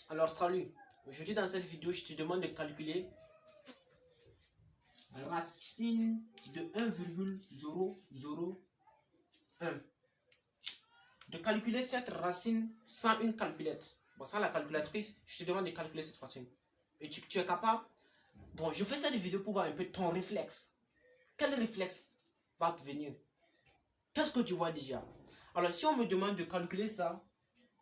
Alors salut, aujourd'hui dans cette vidéo je te demande de calculer racine de 1,001. De calculer cette racine sans une calculette. Bon, sans la calculatrice, je te demande de calculer cette racine. Et tu es capable? Bon, je fais cette vidéo pour voir un peu ton réflexe. Quel réflexe va te venir? Qu'est-ce que tu vois déjà? Alors si on me demande de calculer ça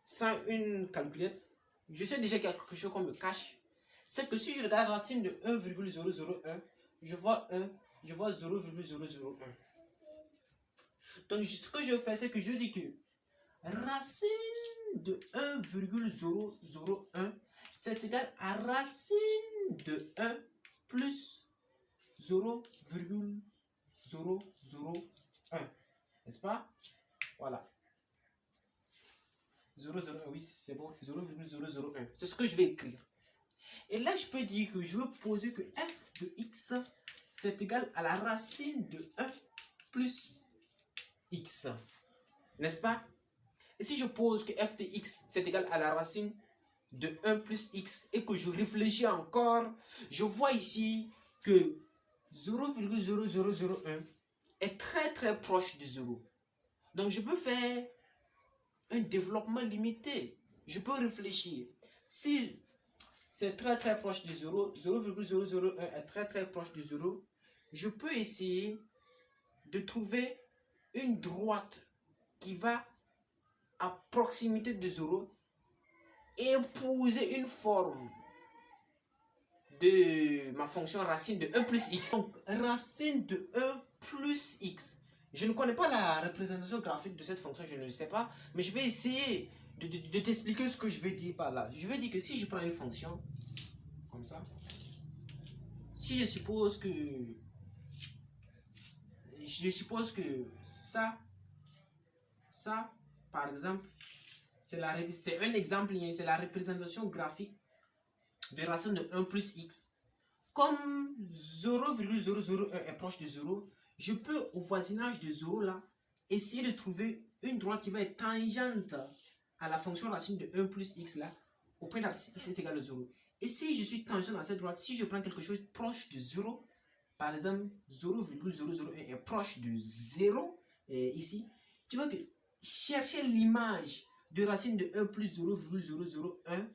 sans une calculette, je sais déjà qu'il y a quelque chose qu'on me cache. C'est que si je regarde la racine de 1,001, je vois 1, je vois 0,001. Donc ce que je fais, c'est que je dis que racine de 1,001, c'est égal à racine de 1 plus 0,001. N'est-ce pas? Voilà. 0,01, oui, c'est bon. 0,001. C'est ce que je vais écrire. Et là, je peux dire que je veux poser que f de x, c'est égal à la racine de 1 plus x. N'est-ce pas? Et si je pose que f de x, c'est égal à la racine de 1 plus x, et que je réfléchis encore, je vois ici que 0,0001 est très proche de 0. Donc, je peux faire un développement limité. Je peux réfléchir. Si c'est très proche de 0, 0,001 est très proche de 0, je peux essayer de trouver une droite qui va à proximité de 0 et épouser une forme de ma fonction racine de 1 plus x. Donc, racine de 1 plus x. Je ne connais pas la représentation graphique de cette fonction, je ne le sais pas, mais je vais essayer de t'expliquer ce que je veux dire par là. Je vais dire que si je prends une fonction, comme ça, si je suppose que ça, par exemple, c'est un exemple, c'est la représentation graphique de racine de 1 plus x. Comme 0,001 est proche de 0, je peux au voisinage de 0 là, essayer de trouver une droite qui va être tangente à la fonction racine de 1 plus x là, au point d'abscisse x est égal à 0. Et si je suis tangent à cette droite, si je prends quelque chose proche de 0, par exemple 0,001 est proche de 0, et ici, tu vois que chercher l'image de racine de 1 plus 0,001,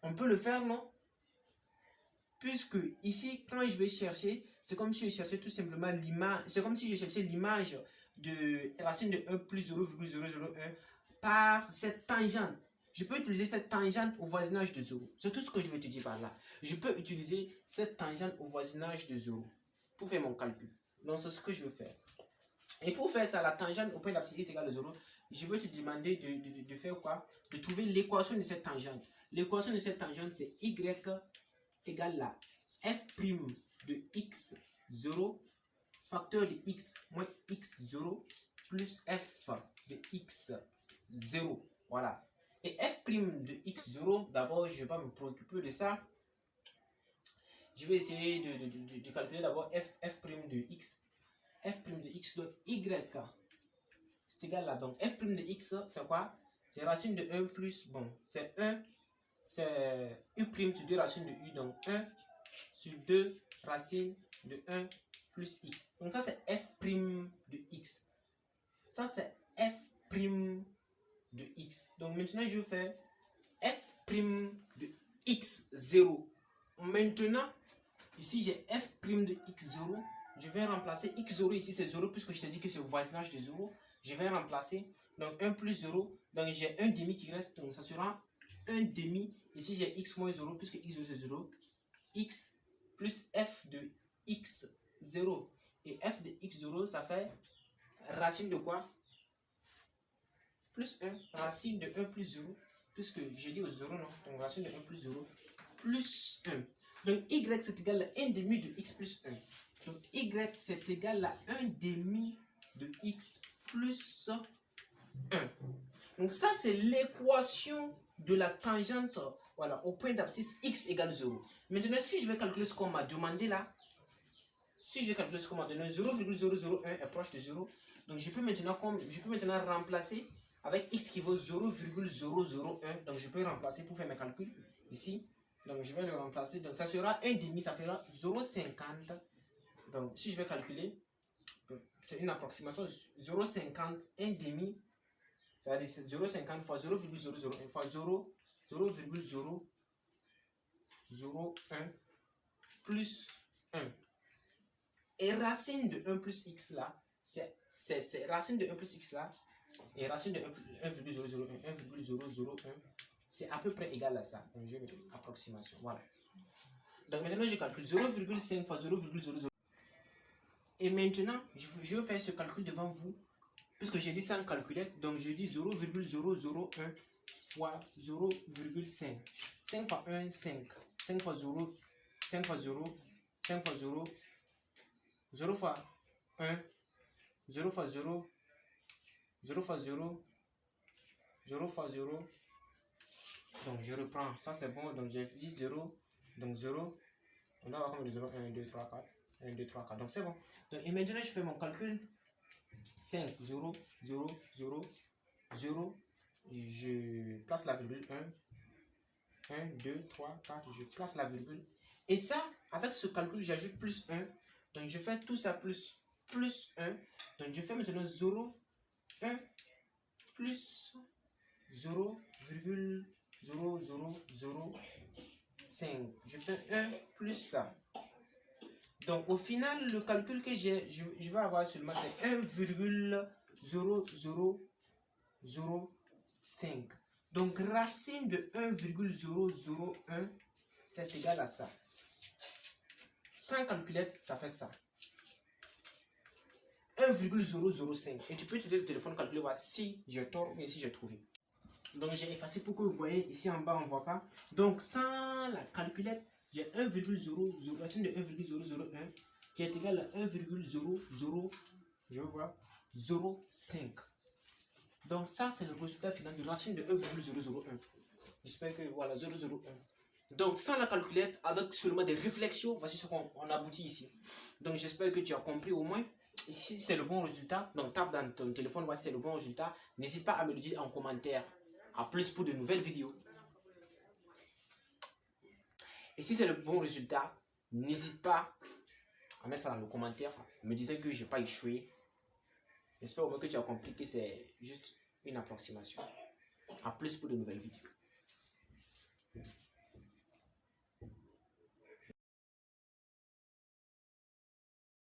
on peut le faire, non? Puisque ici, quand je vais chercher, c'est comme si je cherchais tout simplement l'image, c'est comme si je cherchais l'image de racine de 1 plus 0,001 par cette tangente. Je peux utiliser cette tangente au voisinage de 0. C'est tout ce que je vais te dire par là. Je peux utiliser cette tangente au voisinage de 0 pour faire mon calcul. Donc, c'est ce que je veux faire. Et pour faire ça, la tangente au point d'abscisse est égale à 0, je vais te demander de faire quoi? De trouver l'équation de cette tangente. L'équation de cette tangente, c'est y égale à f' de x0 facteur de x moins x0 plus f de x0. Voilà. Et f' de x0, d'abord, je ne vais pas me préoccuper de ça. Je vais essayer de calculer d'abord f' de x. F' de x, donc y, c'est égal à, donc f' de x, c'est quoi? C'est racine de 1 plus, bon, c'est 1, c'est u' sur 2 racines de u, donc 1 sur 2 racines de 1 plus x. Donc ça, c'est f' de x. Ça, c'est f' de x. Donc maintenant, je vais faire f' de x0. Maintenant, ici, j'ai f' de x0. Je vais remplacer x0 ici, c'est 0, puisque je t'ai dit que c'est au voisinage de 0. Je vais remplacer, donc 1 plus 0. Donc j'ai un demi qui reste, donc ça sera 1 demi. Ici, j'ai x moins 0, puisque x0 c'est 0. X plus f de x0. Et f de x0, ça fait racine de quoi? Plus 1. Racine de 1 plus 0. Puisque j'ai dit au 0, non? Donc racine de 1 plus 0. Plus 1. Donc y c'est égal à 1 demi de x plus 1. Donc y c'est égal à 1 demi de x plus 1. Donc ça, c'est l'équation de la tangente, voilà, au point d'abscisse x égale 0. Maintenant, si je vais calculer ce qu'on m'a demandé là, si je vais calculer ce qu'on m'a donné, 0,001 est proche de 0. Donc je peux maintenant remplacer avec x qui vaut 0,001. Donc je peux remplacer pour faire mes calculs ici. Donc je vais le remplacer. Donc ça sera 1 demi, ça fera 0,50. Donc si je vais calculer, c'est une approximation, 0,50, 1 demi, ça veut dire 0,50 fois 0,001 fois 0,001 plus 1. Et racine de 1 plus x là, c'est racine de 1 plus x là, et racine de 1,001, c'est à peu près égal à ça. Donc je vais mettre approximation, voilà. Donc maintenant je calcule 0,5 fois 0,00. Et maintenant, je vais faire ce calcul devant vous, puisque j'ai dit ça en calculette, donc je dis 0,001 fois 0,5. 5 fois 1, 5. 5 fois 0, 5 fois 0, 5 fois 0, 0 fois 1, 0 fois 0, 0 fois 0, 0 fois 0. Donc je reprends, ça c'est bon, donc j'ai dit 0, donc 0. On va voir comme 0, 1, 2, 3, 4. 1, 2, 3, 4. Donc c'est bon. Donc et maintenant je fais mon calcul. 5, 0, 0, 0, 0. Je place la virgule 1. 1, 2, 3, 4. Je place la virgule. Et ça, avec ce calcul, j'ajoute plus 1. Donc je fais tout ça plus 1. Donc je fais maintenant 0, 1 plus 0,0005. Je fais 1 plus ça. Donc au final, le calcul que j'ai, je vais avoir seulement c'est 1,0005. Donc racine de 1,001, c'est égal à ça. Sans calculette, ça fait ça. 1,005. Et tu peux utiliser le téléphone calculer, voir si j'ai tort ou si j'ai trouvé. Donc j'ai effacé pour que vous voyez ici en bas, on ne voit pas. Donc sans la calculette, j'ai 1,00, racine de 1,001 qui est égal à 1,00, je vois, 0,5. Donc ça c'est le résultat final de racine de 1,001. J'espère que voilà, 0,01. Donc sans la calculette, avec seulement des réflexions, voici ce qu'on aboutit ici. Donc j'espère que tu as compris au moins. Et si c'est le bon résultat, donc tape dans ton téléphone, voici c'est le bon résultat. N'hésite pas à me le dire en commentaire. À plus pour de nouvelles vidéos. Et si c'est le bon résultat, n'hésite pas à mettre ça dans le commentaire, me disant que je n'ai pas échoué. J'espère au moins que tu as compris que c'est juste une approximation. À plus pour de nouvelles vidéos.